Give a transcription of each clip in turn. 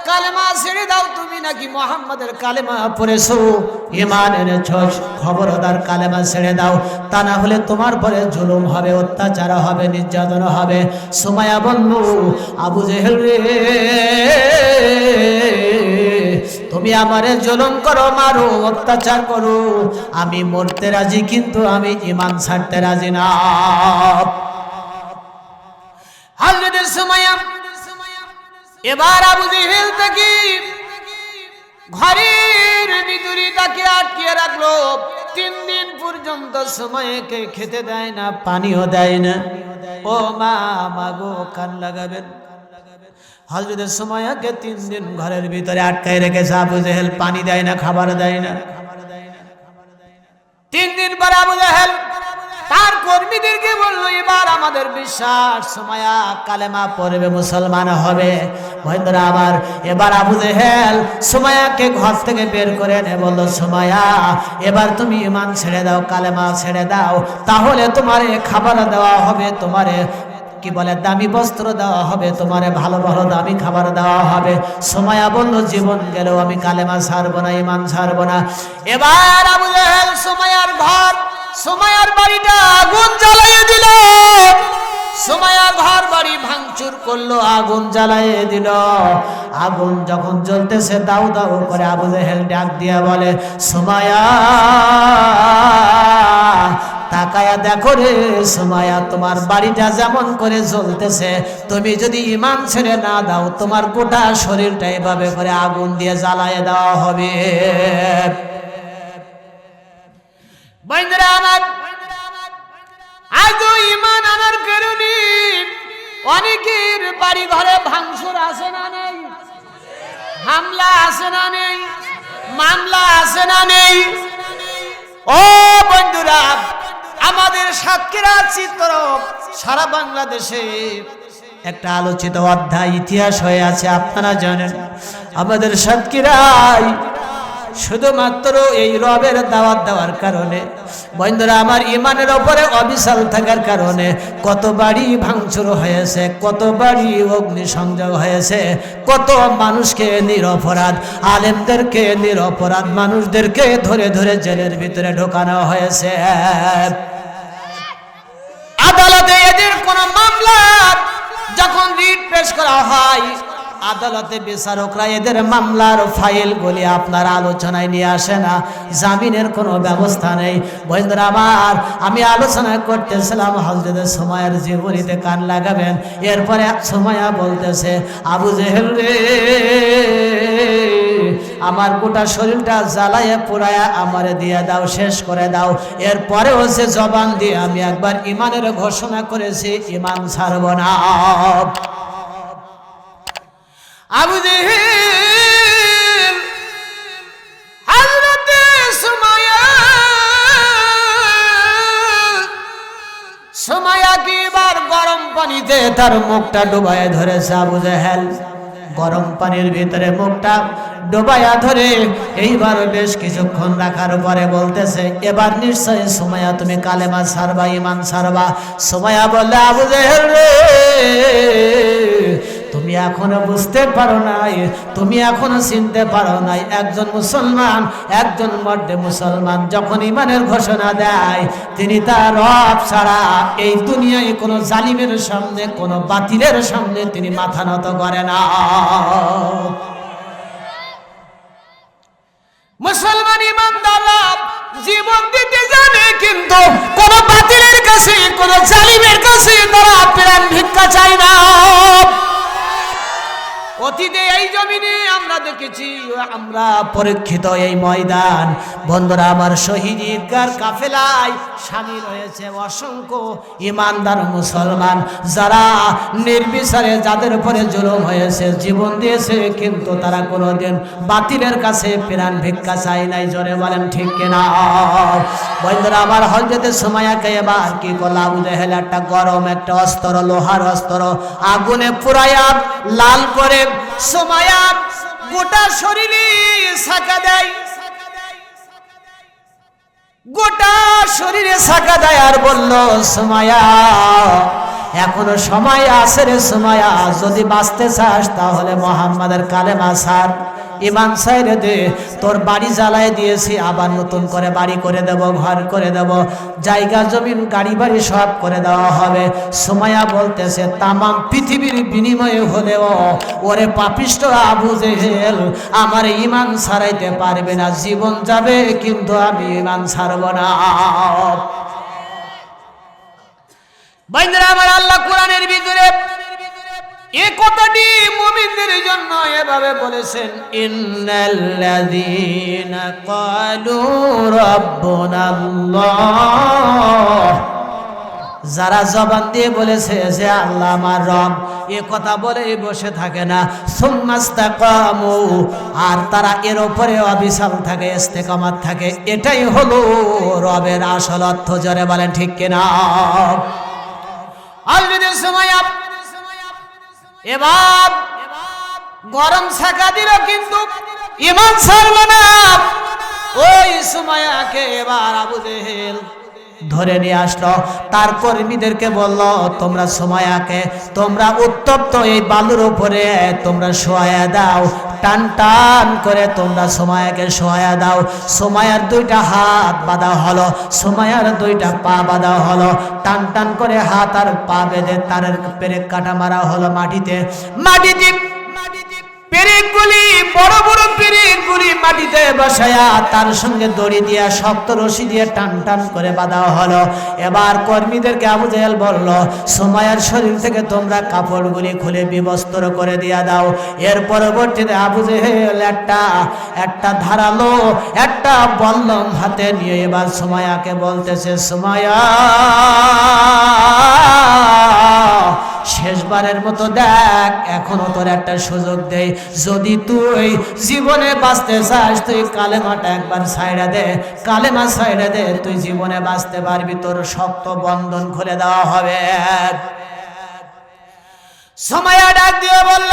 কালেমা ছেড়ে দাও, তুমি নাকি মুহাম্মাদের কালেমা পড়েছো, ঈমান এনেছো, খবরদার কালেমা ছেড়ে দাও, তা না হলে তোমার পরে জুলুম হবে, অত্যাচার হবে, নির্যাতন হবে। সুমাইয়া বলল, আবু জেহেল রে, তুমি আমারে জুলুম করো, মারো, অত্যাচার করো, আমি মরতে রাজি, কিন্তু আমি ঈমান ছাড়তে রাজি না। হযরত সুমাইয়া এবার আবু জেহেল থেকে ঘরের ভিতরে তাকে আটকিয়ে রাখলো। 3 দিন পর্যন্ত সুমাইয়াকে খেতে দেয় না, পানিও দেয় না। ও মা, মাগো, কান লাগাবেন। হযরত সুমাইয়াকে 3 দিন ঘরের ভিতরে আটকায় রেখেছে আবু জেহেল, পানি দেয় না, খাবার দেয় না। 3 দিন পর আবু জেহেল তার কর্মীদেরকে বলল, এবার আমাদের বিশ্বাস সুমাইয়া কালেমা পড়বে, মুসলমান হবে। বন্ধুরা আমার, এবার আবু জেহেল সুমাইয়াকে ঘর থেকে বের করে এনে বলল, সুমাইয়া, এবার তুমি ঈমান ছেড়ে দাও, কালেমা ছেড়ে দাও, তাহলে তোমারে খাবার দেওয়া হবে, তোমারে কি বলে দামি বস্ত্র দেওয়া হবে, তোমারে ভালো ভালো দামি খাবার দেওয়া হবে। সুমাইয়া বলল, জীবন গেলেও আমি কালেমা ছাড়বো না, ঈমান ছাড়বো না। এবার আবু জেহেল সুমাইয়ার ঘর, সুমাইয়ার বাড়িটা আগুন জ্বালিয়ে দিল। সুমাইয়া ঘর বাড়ি ভাঙচুর করলো, আগুন জ্বালিয়ে দিল। আগুন যখন জ্বলতেছে, দাউ দাউ করে আবু জেহেল ডাক দিয়া বলে, সুমাইয়া, তাকায়া দেখো রে সুমাইয়া, তোমার বাড়িটা যেমন করে জ্বলতেছে, তুমি যদি ঈমান ছেড়ে না দাও, তোমার গোটা শরীরটা এভাবে করে আগুন দিয়ে জ্বালায়ে দেওয়া হবে। বন্ধুরা আমার, আজও ঈমান আনার কারণে অনেকের বাড়ি ঘরে ভাঙচুর আছে না নেই, হামলা আছে না নেই, মামলা আছে না নেই। ও বন্ধুরা, আমাদের সাতক্ষীরা চিত্র সারা বাংলাদেশে একটা আলোচিত অধ্যায়, ইতিহাস হয়ে আছে। আপনারা জানেন, আমাদের সাতক্ষীরায় শুধুমাত্র এই রবের দাওয়াত দেওয়ার কারণে, বন্ধুরা আমার, ঈমানের উপরে অবিচল থাকার কারণে কত বাড়ি ভাঙচুর হয়েছে, কত বাড়ি অগ্নিসংযোগ হয়েছে, কত মানুষকে নিরপরাধ, আলেমদেরকে নিরপরাধ মানুষদেরকে ধরে ধরে জেলের ভিতরে ঢোকানো হয়েছে। আদালতে এদের কোন মামলা যখন রিট পেশ করা হয়, আদালতে বিচারকরা এদের মামলার ফাইলগুলি আপনার আলোচনায় নিয়ে আসে না, জামিনের কোনো ব্যবস্থা নেই। বন্ধুরা আমার, আমি আলোচনা করতেছিলাম হযরত সুমাইয়ার জীবনীতে, কান লাগাবেন। এরপরে সুমাইয়া বলতেছে, আবু জেহেল রে, আমার গোটা শরীরটা জ্বালায়ে পুরায়া আমারে দিয়ে দাও, শেষ করে দাও। এরপরেও সে জবান দিয়ে আমি একবার ঈমানের ঘোষণা করেছি, ঈমান ছাড়ব না। আবু জেহেল হযরত সুমাইয়াকে এবার গরম পানিতে তার মুখটা ডুবায়ে ধরেছে। আবু জেহেল গরম পানির ভিতরে মুখটা ডুবায়া ধরে এইবার বেশ কিছুক্ষণ রাখার পরে বলতেছে, এবার নিশ্চয়ই সুমাইয়া তুমি কালেমা ছাড়বা, ঈমান ছাড়বা। সুমাইয়া বললে, আবু জেহেল রে, তুমি এখনো বুঝতে পারো নাই, তুমি এখনো চিনতে পারো নাই, একজন মুসলমান, একজন মর্দে মুসলমান যখন ঈমানের ঘোষণা দেয়, তিনি তার রব ছাড়া এই দুনিয়ায় কোনো জালিমের সামনে, কোনো বাতিলের সামনে তিনি মাথা নত করে না। মুসলমান ঈমানদার জীবন দিতে জানে, কিন্তু কোন বাতিলের কাছে, কোন জালিমের কাছে তারা প্রাণ ভিক্ষা চায় না। অতীতে এই জমিনে আমরা দেখেছি, আমরা পরীক্ষিত এই ময়দান। বন্ধুরা আমার, শহীদ ঈদগার কাফেলায় শামিল হয়েছে অসংখ্য ঈমানদার মুসলমান, যারা নির্বিচারে যাদের উপরে জুলুম হয়েছে জীবন দিয়েছে, কিন্তু তারা কোনোদিন বাতিলের কাছে প্রাণ ভিক্ষা চায় নাই। জোরে বলেন ঠিক কিনা? বন্ধুরা আমার, হযরত সুমাইয়াকে এবার কি করল আবু জেহেল, একটা গরম একটা অস্ত্র, লোহার অস্ত্র আগুনে পুরাইয়া লাল করে সুমাইয়া গোটা শরীরে ছাকা দেয়, গোটা শরীরে ছাকা দেয়, আর বলল, সুমাইয়া এখনো সময় আছে রে সুমাইয়া, যদি বাঁচতে চাস তাহলে মুহাম্মাদের কালেমা ছাড়, ঈমান ছাইরে দে। তোর বাড়ি জ্বালায় দিয়েছি, আবার নতুন করে বাড়ি করে দেব, ঘর করে দেব, জায়গা জমিন গাড়ি বাড়ি সব করে দেওয়া হবে। সুমাইয়া বলতেছে তামাম পৃথিবীর বিনিময়ে হলেও ওরে পাপিষ্ঠ আবু জেহেল আমার ঈমান ছাড়াইতে পারবে না, জীবন যাবে কিন্তু আমি ঈমান ছাড়ব না। বন্ধুরা আমার, আল্লাহ কোরআনের ভিতরে এই কথাটি মুমিনদের জন্য এভাবে বলেছেন, ইন্নাল্লাযীনা ক্বালু রাব্বুনাল্লাহ, যারা জবান দিয়ে বলেছে যে আল্লাহ আমার রব, এ কথা বলে বসে থাকে না, সুম্মাস্তাকামু, আর তারা এর উপরে অবিচল থাকে, ইস্তেকামাত থাকে, এটাই হলো রবের আসল অর্থ। জোরে বলেন ঠিক কিনা? অলরেডি সময় এবার গরম ছাকা দিল কিন্তু ঈমান ছাড়ল না। ওই সুমাইয়াকে এবার আবু জেহেল ধরে নিয়ে আসলো, তার কর্মীদেরকে বলল তোমরা সুমাইয়াকে তোমরা উত্তপ্ত এই বালুর উপরে তোমরা শোয়া দাও, টান টান করে তোমরা সুমাইয়াকে শোয়া দাও। সুমাইয়ার দুইটা হাত বাঁধা হলো, সুমাইয়ার দুইটা পা বাঁধা হলো, টান টান করে হাত আর পা বেঁধে তারের পেরেক কাটা মারা হলো মাটিতে। পেরেকগুলি বড় বড় পেরেকগুলি মাটিতে বসায়া তার সঙ্গে দড়ি দিয়া শক্ত রশি দিয়ে টান টান করে বাঁধা হলো। এবার কর্মীদেরকে আবু জেহেল বলল সুমাইয়ার শরীর থেকে তোমরা কাপড়গুলি খুলে বিবস্ত্র করে দিয়া দাও। এর পরবর্তীতে আবু জেহেল একটা ধারালো একটা বল্লম হাতে নিয়ে এবার সুমাইয়াকে বলতেছে, সুমাইয়া শেষবারের মতো দেখ, এখনো তোর একটা সুযোগ দেই, যদি তুই জীবনে বাঁচতে চাস তুই কালেমাটা একবার ছাইড়া দে, কালেমা ছাইড়া দে, তুই জীবনে বাঁচতে পারবি, তোর শক্ত বন্ধন খুলে দেওয়া হবে। সুমাইয়া ডাক দিয়ে বলল,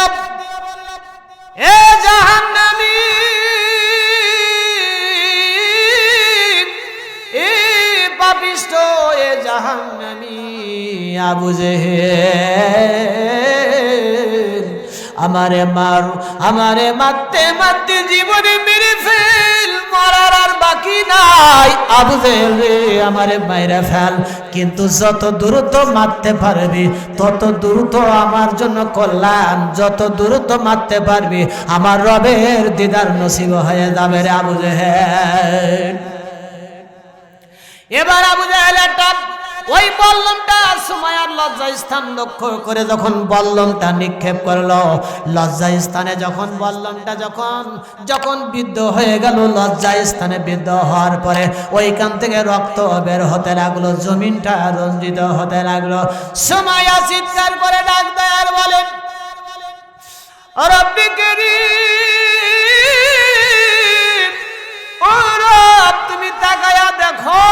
এ জাহান্নামী, এ পাপিষ্ঠ, এ জাহান্নামী আবু জেহেল, আমারে মারু, আমারে মারতে মারতে জীবনে মেরে ফেল, মরার আর বাকি নাই। আবু জেহেল রে, আমারে মাইরা ফেল, কিন্তু যত দ্রুত মারতে পারবি তত দ্রুত আমার জন্য কল্যাণ, যত দ্রুত মারতে পারবি আমার রবের দিদার নসিব হয়ে যাবে রে আবু জেহেল। এবার আবু জেহেল একটা ওই বল্লমটা সুমাইয়ার লজ্জা স্থান লক্ষ্য করে যখন বল্লমটা নিক্ষেপ করলো, লজ্জা স্থানে যখন বল্লমটা যখন বিদ্ধ হয়ে গেল, লজ্জা স্থানে বিদ্ধ হওয়ার পরে ওইখান থেকে রক্ত বের হতে লাগলো, জমিনটা রঞ্জিত হতে লাগলো। সুমাইয়া চিৎকার করে ডাক দেয় আর বলে, রব্বি কারীম, ও রব তুমি তাকায়া দেখো,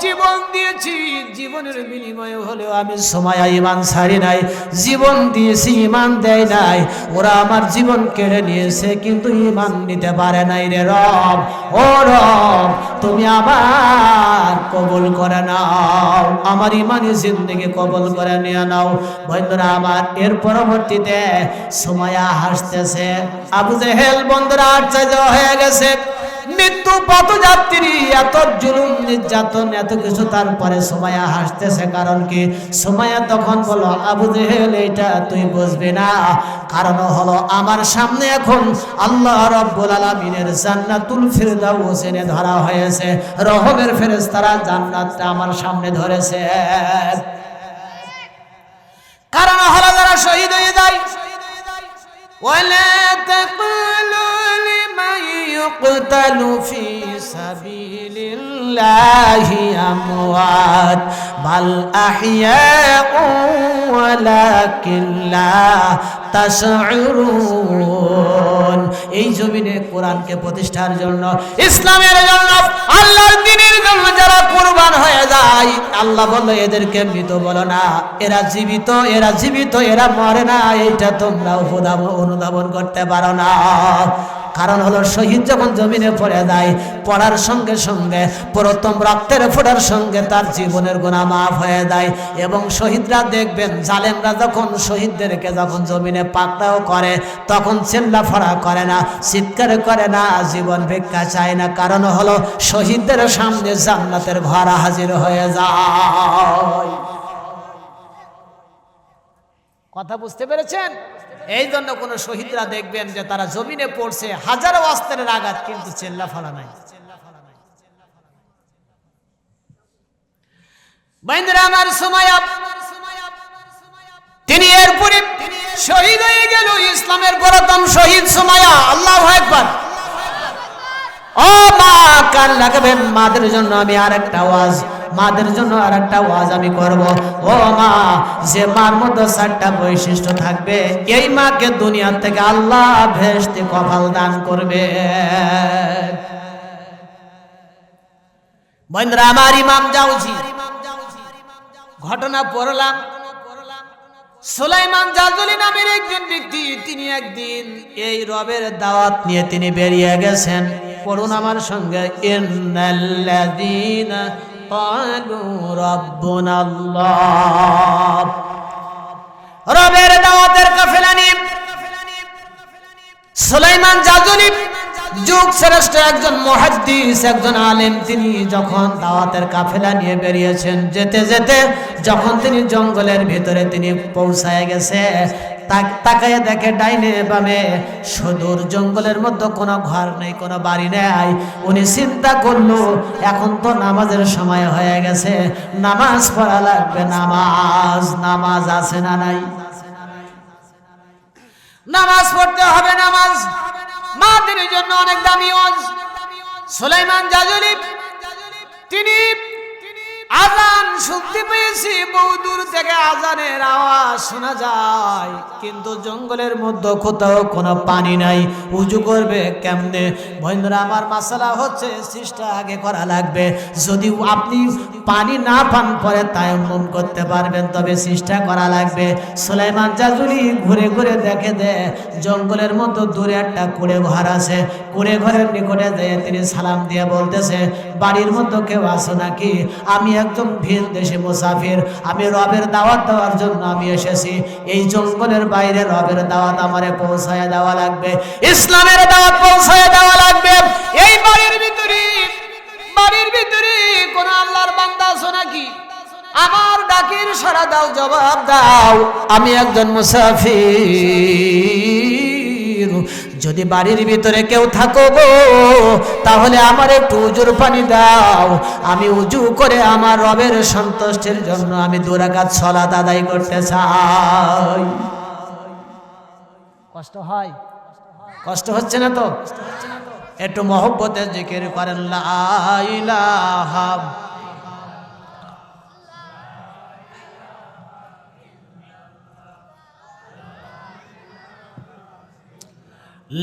জীবন দিয়েছি, জীবনের বিনিময়ে হলেও আমি সুমাইয়া ঈমান ছাড়ি নাই, জীবন দিয়েছি ঈমান দেয় নাই, ওরা আমার জীবন কেড়ে নিয়েছে কিন্তু ঈমান নিতে পারে নাই রে রব। ও রব তুমি আবার কবুল করে নাও, আমার ঈমানি জিন্দেগি কবুল করে নিয়ে নাও। বন্ধুরা আমার, এর পরবর্তীতে সুমাইয়া হাসতেছে, আবু জেহেল বন্ধুরা আশ্চর্য হয়ে গেছে, মৃত্যু পথযাত্রী, এত জুলুম নির্যাতন এত কিছু, তারপরে সুমাইয়া হাসতেছে। কারণ কি? সুমাইয়া তখন বলল, আবু জেহেল এটা তুই বুঝবি না, কারণ হলো আমার সামনে এখন আল্লাহ রাব্বুল আলামিনের জান্নাতুল ফিরদাউস এনে ধরা হয়েছে, রহমের ফেরেশতারা জান্নাতটা আমার সামনে ধরেছে। কারণ হলো যারা শহীদ হয়ে যায়, ওয়ালা তাকুলু লিমান ইউকতালু ফি সাবিলিল্লাহি আমওয়াত বাল আহইয়াউ ওয়ালাকিন লা তাশউরুন। এই জমিনে কোরআনকে প্রতিষ্ঠার জন্য, ইসলামের জন্য, আল্লাহর দ্বীনের জন্য যারা কুরবান হয়ে যায়, আল্লাহ বলল এদেরকে মৃত বলো না, এরা জীবিত, এরা জীবিত, এরা মরে না, এইটা তোমরা অনুধাবন করতে পারো না। কারণ হলো শহীদ যখন জমিনে পড়ে যায়, পড়ার সঙ্গে সঙ্গে প্রথম রক্তের ফোঁটার সঙ্গে তার জীবনের গুনাহ মাফ হয়ে যায়। এবং শহীদরা দেখবেন, জালেমরা যখন শহীদদেরকে যখন জমিনে পাকড়াও করে তখন চিল্লাফাড়া করে না, চিৎকার করে না, জীবন ভিক্ষা চায় না। কারণ হলো শহীদদের সামনে জান্নাতের ঘর হাজির হয়ে যায়। কথা বুঝতে পেরেছেন? এই জন্য কোন শহীদরা দেখবেন যে তারা জমিনে পড়ছে হাজারো অস্ত্রের আঘাত, কিন্তু চিল্লাফাড়া নাই। বাইন্দরা আমার সুমাইয়া তিনি এরপরে শহীদ হয়ে গেল, ইসলামের প্রথম শহীদ সুমাইয়া। আল্লাহু আকবার। ও মা, কান লাগাবেন, মাদের জন্য আমি আরেকটা ওয়াজ, মাদের জন্য আরেকটা ওয়াজ আমি করব। ও মা, যে মার মধ্যে 4টা বৈশিষ্ট্য থাকবে, এই মাকে দুনিয়া থেকে আল্লাহ ভেস্তে কপাল দান করবে। বন্ধুরা আমার, ইমাম জাউজি ঘটনা পড়লাম। সুলাইমান জাজুলি নামের একজন ব্যক্তি, তিনি একদিন এই রবের দাওয়াত নিয়ে তিনি বেরিয়ে গেছেন। পড়ুন আমার সঙ্গে, ইন্নাল্লাযীনা ক্বালু রাব্বুনাল্লাহ। রবের দাওয়াতের কাফেলা নিয়ে সুলাইমান জাজুলি যুগ শ্রেষ্ঠ একজন মুহাদ্দিস, একজন আলেম, তিনি যখন দাওয়াতের কাফেলা নিয়ে বেরিয়েছেন, যেতে যেতে যখন তিনি জঙ্গলের ভিতরে তিনি পৌঁছায় গেছে, তাকায় দেখে ডাইনে বামে সুদূর জঙ্গলের মধ্যে কোনো ঘর নেই, কোনো বাড়ি নেই। উনি চিন্তা করলো, এখন তো নামাজের সময় হয়ে গেছে, নামাজ পড়া লাগবে। নামাজ আছে না নাই? নামাজ পড়তে হবে। নামাজ মাদের জন্য অনেক দামি ওয়াজ। সুলাইমান জাজুলি তিনি আজান শুনতে পেয়েছি, বহু দূর থেকে আজানের আওয়াজ শোনা যায়, কিন্তু জঙ্গলের মধ্যে কোথাও কোনো পানি নাই। উজু করবে কেমনে? বন্ধুরা আমার, মাসালা হচ্ছে চেষ্টা আগে করা লাগবে। যদি আপনি পানি না পান পরে তায়াম্মুম করতে পারবেন, তবে চেষ্টা করা লাগবে। সুলাইমান জাজুলি ঘুরে ঘুরে দেখে জঙ্গলের মধ্যে দূরে একটা কুড়ে ঘর আছে। কুড়ে ঘরের নিকটে যেয়ে তিনি সালাম দিয়ে বলতেছে, বাড়ির মধ্যে কেউ আছো নাকি? আমি একজন ভিন দেশি মুসাফির, আমি রবের দাওয়াত দেওয়ার জন্য আমি এসেছি। এই জঙ্গলের বাইরে রবের দাওয়াত আমারে পৌঁছায় দেওয়া লাগবে, ইসলামের দাওয়াত পৌঁছায় দেওয়া লাগবে। এই বাড়ির ভিতরে কোন আল্লাহর বান্দা আছো নাকি? আমার ডাকের সাড়া দাও, জবাব দাও। আমি একজন মুসাফির, যদি বাড়ির ভিতরে কেউ থাকো গো, তাহলে আমার একটু উজুর পানি দাও। আমি উজু করে আমার রবের সন্তুষ্টির জন্য আমি 2 রাকাত সালাত আদায় করতে চাই। কষ্ট হয়? কষ্ট হচ্ছে না তো? একটু মহব্বতে জিকির করেন, লা ইলাহা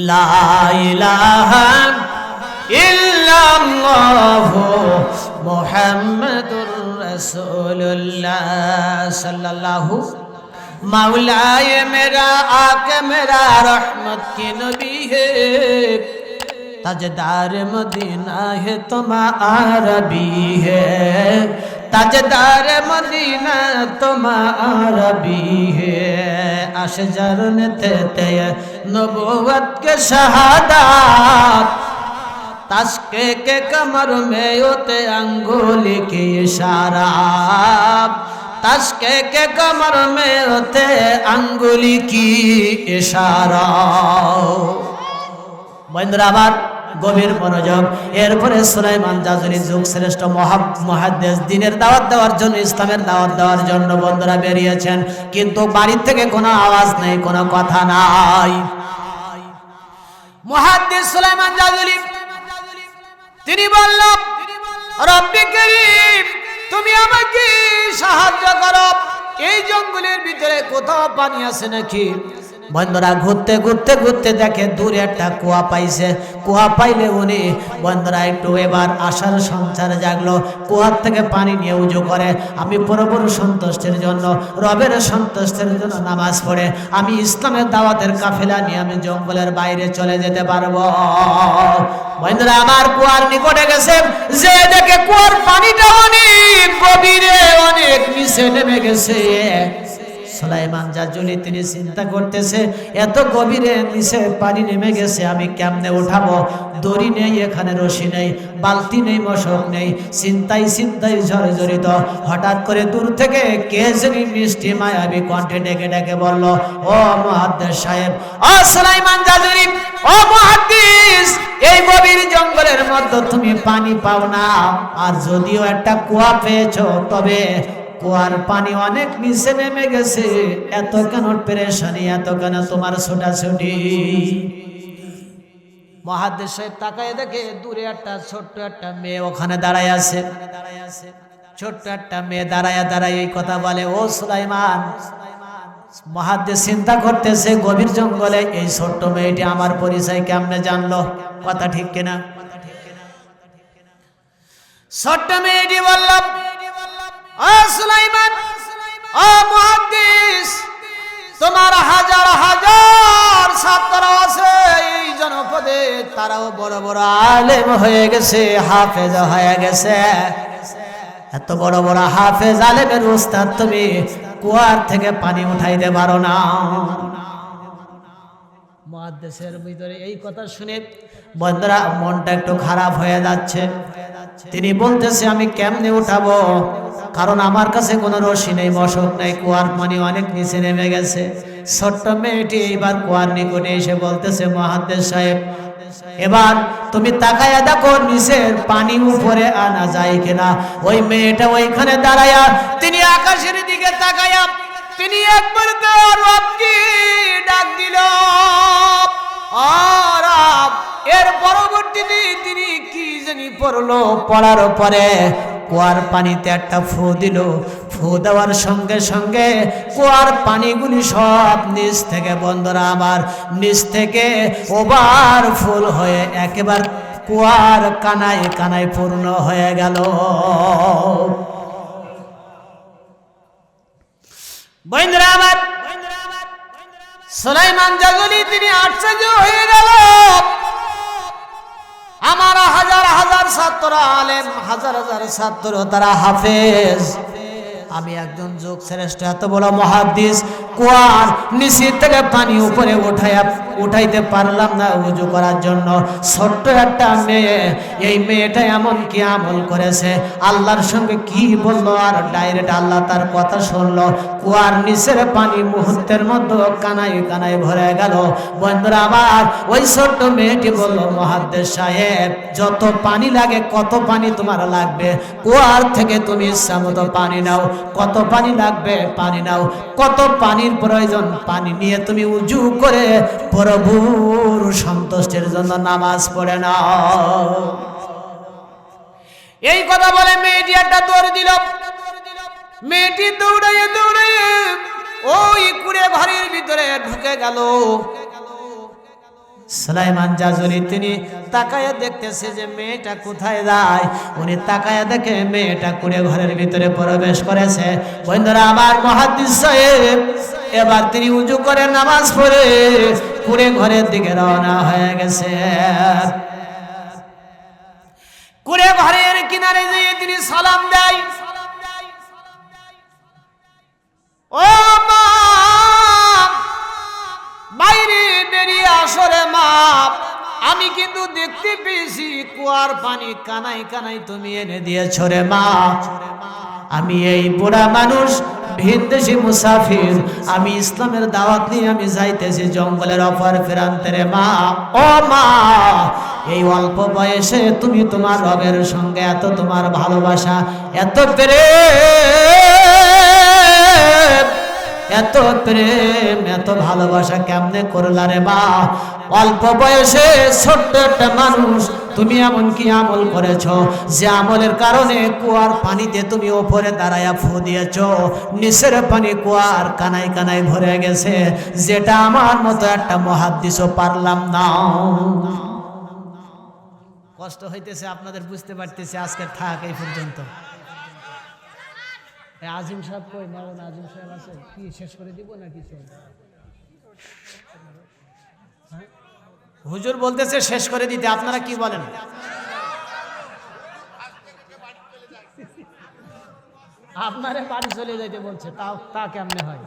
লা ইলাহা ইল্লাল্লাহু মুহাম্মাদুর রাসূলুল্লাহ সাল্লাল্লাহু मौलाए मेरा आके मेरा रहमत की नबी है, ताजदार मदीना है तुम्हारा भी है, ताजदार मदीना तुम्हारा भी है। अशजर ने थे नबूवत के शहादत, तस्के के कमर में होते अंगुली की इशारा, तस्के के कमर में होते अंगुली की इशारा। बंधुरा आबार गभीर मनोयोग। एरपरे सुलाइमान जाजुली जुग श्रेष्ठ मुहाद्दिस दिनेर दाওয়াত দেওয়ার জন্য, ইসলামের দাওয়াত দেওয়ার জন্য বন্ধুরা বেরিয়েছেন, কিন্তু বাড়ি থেকে কোনো আওয়াজ নেই, কোনো কথা নাই। মুহাদ্দিস সুলাইমান জাজুলি তিনি বললেন, রব্বি করিম তুমি আমাকে সাহায্য করো, এই জঙ্গলের ভিতরে কোথাও পানি আছে নাকি? বন্ধুরা ঘুরতে ঘুরতে ঘুরতে দেখে দূরে একটা কুয়া পাইছে। কুয়া পাইলে উনি বন্ধুরা একটু এবার আশার সঞ্চার জাগলো। কুয়ার থেকে পানি নিয়ে উজু করে আমি পুরোপুরি সন্তুষ্টির জন্য, রবের সন্তুষ্টির জন্য নামাজ পড়ে আমি ইসলামের দাওয়াতের কাফেলা নিয়ে আমি জঙ্গলের বাইরে চলে যেতে পারবো। বন্ধুরা আমার কুয়ার নিকটে গেছে, যে দেখে কুয়ার পানিটা অনেক গভীরে, অনেক নিচে নেমে গেছে। সুলাইমান জাজুলি তিনি চিন্তা করতেছে এত গভীরে নিচে পানি নেমে গেছে, আমি কেমনে উঠাবো? দড়ি নেই, এখানে রশি নেই, বালতি নেই, মশক নেই। চিন্তায় জর্জরিত। হঠাৎ করে দূর থেকে কে জানি মিষ্টি মায়াবী কণ্ঠে ডেকে ডেকে বলল, ও মুহাদ্দিস সাহেব, ও সুলাইমান জাজুলি, ও মুহাদ্দিস, এই গভীর জঙ্গলের মধ্যে তুমি পানি পাও না, আর যদিও একটা কুয়া পেয়েছো তবে কুয়ার পানি অনেক নিচে নেমে গেছে। এত কেন পেরেশানি, এত কেন তোমার ছোটাছুটি? মুহাদ্দিস সাহেব তাকায় দেখে দূরে একটা ছোট্ট একটা মেয়ে ওখানে দাঁড়ায় আছে। ছোট্ট একটা মেয়ে দাঁড়ায় এই কথা বলে, ও সুলাইমান। মুহাদ্দিস চিন্তা করতেছে গভীর জঙ্গলে এই ছোট্ট মেয়েটি আমার পরিচয় কেমনে জানলো? কথা ঠিক কিনা? ছোট্ট মেয়েটি বলল, ও সুলাইমান, ও মুহাদ্দিস, তোমার হাজার হাজার ছাত্র আছে এই জনপদে, তারাও বড় বড় আলেম হয়ে গেছে, হাফেজ হয়ে গেছে। এত বড় বড় হাফেজ আলেমের উস্তাদ তুমি কুয়ার থেকে পানি উঠাইতে পারো না? মুহাদ্দিসের ভিতরে এই কথা শুনে বন্ধুরা মনটা একটু খারাপ হয়ে যাচ্ছে। তিনি বলতেছে আমি কেমনে উঠাবো, কারণ আমার কাছে কোনো রশি নেই, মশক নেই, কুয়ার পানি অনেক নিচে নেমে গেছে। ছোট্ট মেয়েটি এইবার কুয়ার নিকটে এসে বলতেছে, মুহাদ্দিস সাহেব, এবার তুমি তাকায়া দেখো নিচের পানি উপরে আনা যায় কিনা। ওই মেয়েটা ওইখানে দাঁড়ায়া তিনি আকাশের দিকে তাকায়া তিনি একবার রবকে ডাক দিল, আর এর পরবর্তীতে তিনি কি জানি পড়লো, পড়ার পরে কুয়ার পানিতে একটা ফু দিল। ফু দেওয়ার সঙ্গে সঙ্গে কুয়ার পানিগুলি সব নিচ থেকে বন্ধুরা আমার নিচ থেকে ওভার ফুল হয়ে একেবারে কুয়ার কানায় কানায় পূর্ণ হয়ে গেল। বন্ধুরা আমার সুলাইমান জাজুলি তিনি আশ্চর্য হয়ে গেল। আমার হাজার হাজার ছাত্র আলেম, হাজার হাজার ছাত্র তারা হাফেজ, আমি একজন যুগ শ্রেষ্ঠ এত বড় মুহাদ্দিস কুয়ার নিচে থেকে পানি উপরে উঠাইতে পারলাম না উজু করার জন্য। ছোট্ট একটা মেয়ে, এই মেয়েটা এমন কি আমল করেছে, আল্লাহর সঙ্গে কি বললো, আর ডাইরেক্ট আল্লাহ তার কথা শুনলো। কুয়ার নিচের পানি মুহূর্তের মধ্যে কানায় কানায় ভরে গেল। বন্ধুরা আবার ওই ছোট্ট মেয়েটি বলল, মুহাদ্দিস সাহেব, যত পানি লাগে, কত পানি তোমার লাগবে, কুয়ার থেকে তুমি ইচ্ছা মতো পানি নাও, কত পানি লাগবে পানি নাও, কত পানির প্রয়োজন পানি নিয়ে তুমি উজু করে প্রভুর সন্তুষ্টির জন্য নামাজ পড়ে নাও। এই কথা বলে মেয়েটি একটা দৌড় দিল। মেয়েটি দৌড়াইয়ে দৌড়াইয়ে ওই কুড়ে ঘরের ভিতরে ঢুকে গেল। সুলাইমান জাজুলি তিনি তাকায়া দেখতেছে যে মেয়েটা কোথায় যায়। উনি তাকায়া দেখে মেয়েটা কুড়ে ঘরের ভিতরে প্রবেশ করেছে। বন্ধুরা আমার মুহাদ্দিস সাহেব এবার তিনি উজু করে নামাজ পড়ে কুড়ে ঘরের দিকে রওনা হয়ে গেছে। কুড়ে ঘরের কিনারে যেয়ে তিনি সালাম দেয়, ও মা, বাইরে বেরিয়ে আসো রে মা, আমি কিন্তু দেখতে পেয়েছি কুয়ার পানি কানাই কানাই তুমি এনে দিয়েছ রে মা। আমি এই বুড়া মানুষ, ভিনদেশি মুসাফির, আমি ইসলামের দাওয়াত নিয়ে আমি যাইতেছি জঙ্গলের অপর প্রান্তে রে মা। ও মা, এই অল্প বয়সে তুমি তোমার রবের সঙ্গে এত তোমার ভালোবাসা, এত প্রেম, এত ভালোবাসা কেমনে করলা রে মা? অল্প বয়সে ছোট্ট একটা মানুষ তুমি এমন কি আমল করেছো যে আমলের কারণে কুয়ার পানিতে তুমি ওপরে দাঁড়ায়া ফু দিয়েছো, নিচের পানি কুয়ার কানায় কানায় ভরে গেছে, যেটা আমার মতো একটা মুহাদ্দিসও পারলাম না। কষ্ট হইতেছে আপনাদের, বুঝতে পারতেছি। আজকে থাক এই পর্যন্ত। আজিম সাহেব কই? মাওলানা আজিম সাহেব আছে কি? শেষ করে দিব নাকি? হুজুর বলতেছে শেষ করে দিতে, আপনারা কি বলেন? আপনারে বাড়ি চলে যাইতে বলছে, তাও তা কেমনে হয়?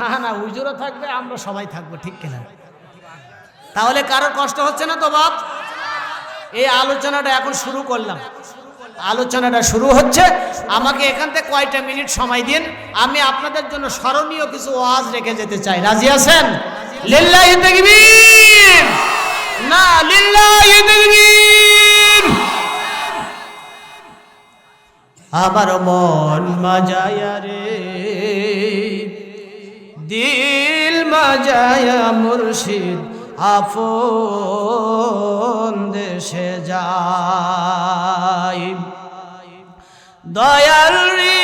না না, হুজুরও থাকবে, আমরা সবাই থাকবো, ঠিক কিনা? তাহলে কারোর কষ্ট হচ্ছে না তো বাপ? এই আলোচনাটা এখন শুরু করলাম, আলোচনাটা শুরু হচ্ছে। আমাকে এখান থেকে কয়টা মিনিট সময় দিন, আমি আপনাদের জন্য স্মরণীয় কিছু ওয়াজ রেখে যেতে চাই। রাজি আছেন? লিল্লাহি তাকবীর, না লিল্লাহি তাকবীর। আমার মন মাজায়া রে, দিল মাজায়া মুর্শিদ আপন দেশে যাই। দয়াল রে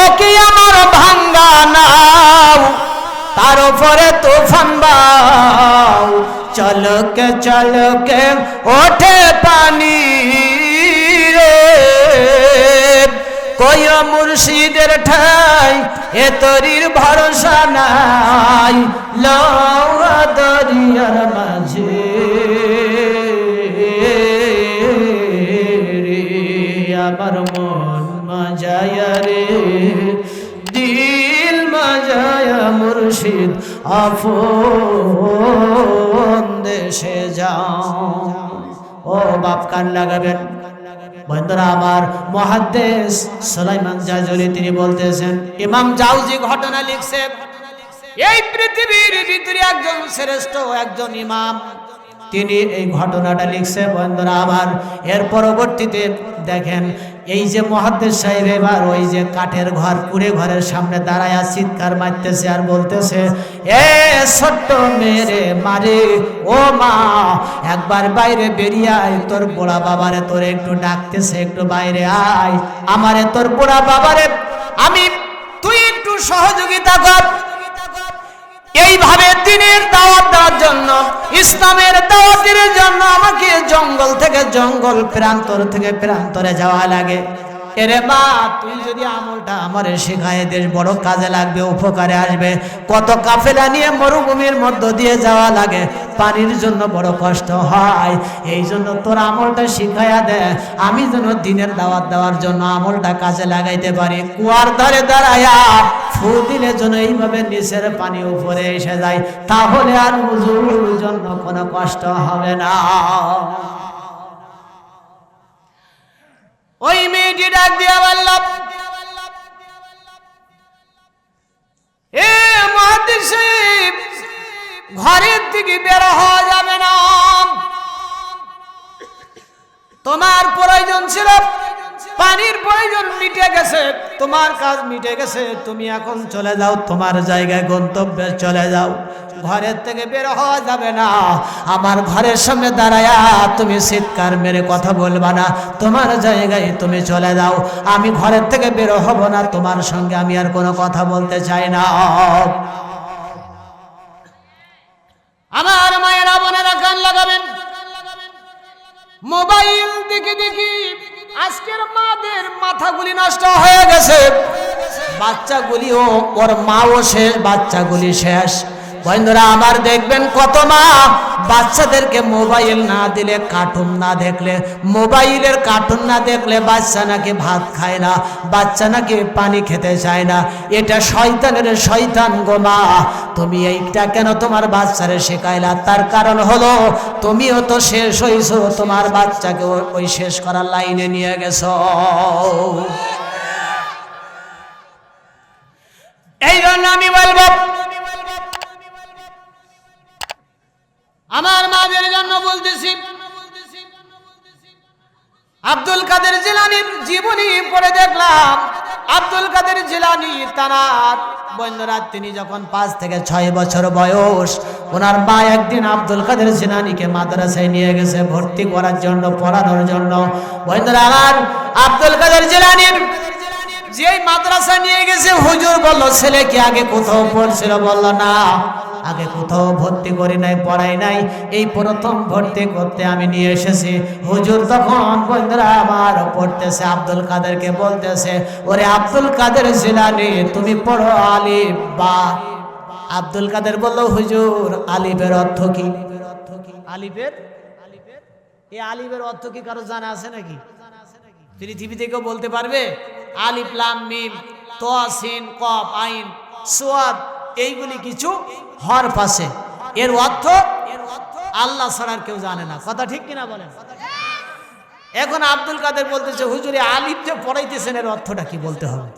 একই আমার ভাঙ্গা নাও, তার উপরে তুফান বাও, চলকে চলকে ওঠে পানি রে। কই মুর্শিদের ঠাই এ তরির ভরসা নাই, লওয়া দরিয়ার মাঝে রে। আমার মন মাজায়া রে, দিল মাজায়া মুর্শিদ আপন দেশে যাও। ও বাপ কান লাগাবেন বন্ধুরা আমার। মুহাদ্দিস সুলাইমান জাজুলি তিনি বলতেছেন, ইমাম জাউজি ঘটনা লিখছে, এই পৃথিবীর ভিতরে একজন শ্রেষ্ঠ একজন ইমাম, তিনি এই ঘটনাটা লিখছে বন্ধুরা আমার। এর পরবর্তীতে দেখেন এই যে মুহাদ্দিস সাহেব এবার ওই যে কাঠের ঘর, কুড়ে ঘরের সামনে দাঁড়ায়া চিৎকার মারতেছে আর বলতেছে, এ ছোট্ট মেরে মারে, ও মা একবার বাইরে বেরিয়ে আয়, তোর বুড়া বাবারে তোর একটু ডাকতেছে, একটু বাইরে আয়। আমারে তোর বুড়া বাবারে আমি, তুই একটু সহযোগিতা কর। এইভাবে দিনের দাওয়াত দেওয়ার জন্য, ইসলামের দাওয়াতের জন্য আমাকে জঙ্গল থেকে জঙ্গল, প্রান্তর থেকে প্রান্তরে যাওয়া লাগে। এরে মা, তুই যদি আমলটা আমারে শেখায় দেশ, বড় কাজে লাগবে, উপকারে আসবে। কত কাফেলা নিয়ে মরুভূমির মধ্য দিয়ে যাওয়া লাগে, পানির জন্য বড় কষ্ট হয়। এই জন্য তোর আমলটা শিখাইয়া দে, আমি যেন দিনের দাওয়াত দেওয়ার জন্য আমলটা কাজে লাগাইতে পারি। কুয়ার ধারে দাঁড়ায়া ফু দিলে যেন এইভাবে নিচের পানি উপরে এসে যায়, তাহলে আর হুজুর জন্য কোনো কষ্ট হবে না। ওই মেয়েটি ডাক দিয়া বলল, এ মুহাদ্দিস সাহেব, ঘরের থেকে বের হওয়া যাবে না, তোমার প্রয়োজন ছিল, পানির প্রয়োজন মিটে গেছে, তোমার কাজ মিটে গেছে, তুমি এখন চলে যাও, তোমার জায়গায় গন্তব্যে চলে যাও। ঘরের থেকে বের হওয়া যাবে না। আমার ঘরের সামনে দাঁড়ায়া তুমি চিৎকার মেরে কথা বলবা না, তোমার জায়গায় তুমি চলে যাও। আমি ঘরের থেকে বের হব না, তোমার সঙ্গে আমি আর কোনো কথা বলতে চাই না। আমার মায়েরা বোনেরা কান লাগাবেন, মোবাইল দেখে দেখি আজকের মাদের মাথাগুলি নষ্ট হয়ে গেছে। বাচ্চাগুলিও, ওর মাও শেষ, বাচ্চাগুলি শেষ। বন্ধুরা আমার দেখবেন কত মা বাচ্চাদেরকে মোবাইল না দিলে, কার্টুন না দেখলে, মোবাইলের কার্টুন না দেখলে বাচ্চা নাকি ভাত খায় না, বাচ্চা নাকি পানি খেতে চায় না। এটা শয়তানের শয়তান গো মা, তুমি এইটা কেন তোমার বাচ্চারে শেখাইলা? তার কারণ হলো তুমিও তো শেষ হইছো, তোমার বাচ্চাকে ওই শেষ করার লাইনে নিয়ে গেছো। এই জন্য আমি বলবো, আমার মাদের জন্য বলতেছি, আব্দুল কাদের জিলানীর জীবনী পড়ে দেখলাম আব্দুল কাদের জিলানী তানার বন্ধুরা তিনি যখন 5 থেকে 6 বছর বয়স, ওনার মা একদিন আব্দুল কাদের জিলানীকে মাদ্রাসায় নিয়ে গেছে ভর্তি করার জন্য, পড়ানোর জন্য। বন্ধুরা আমার আব্দুল কাদের জিলানীর যেই মাদ্রাসা নিয়ে গেছে, হুজুর বলল ছেলে কি আগে কোথাও পড়ছিল? বলল না, আগে কোথাও ভর্তি করি নাই, পড়াই নাই, এই প্রথম ভর্তি করতে আমি নিয়ে এসেছি। হুজুর তখন বন্ধুরা আমার পড়তেছে, আব্দুল কাদেরকে বলতেছে, ওরে আব্দুল কাদের জিলানী তুমি পড়ো আলিফ বা। আব্দুল কাদের বলল হুজুর আলিফের অর্থ কি? আলিফের এই আলিফের অর্থ কি কারো জানা আছে নাকি? পৃথিবীতে কেউ বলতে পারবে? আলিফ লাম মিম ত সিন কফ আইন সোয়াদ এইগুলি কিছু হরফ আছে, এর অর্থ আল্লাহ ছাড়া আর কেউ জানে না। কথা ঠিক কিনা বলেন? এখন আব্দুল কাদের বলতেছে হুজুরে আলিফ যে পড়াইতেছেন এর অর্থটা কি বলতে হবে।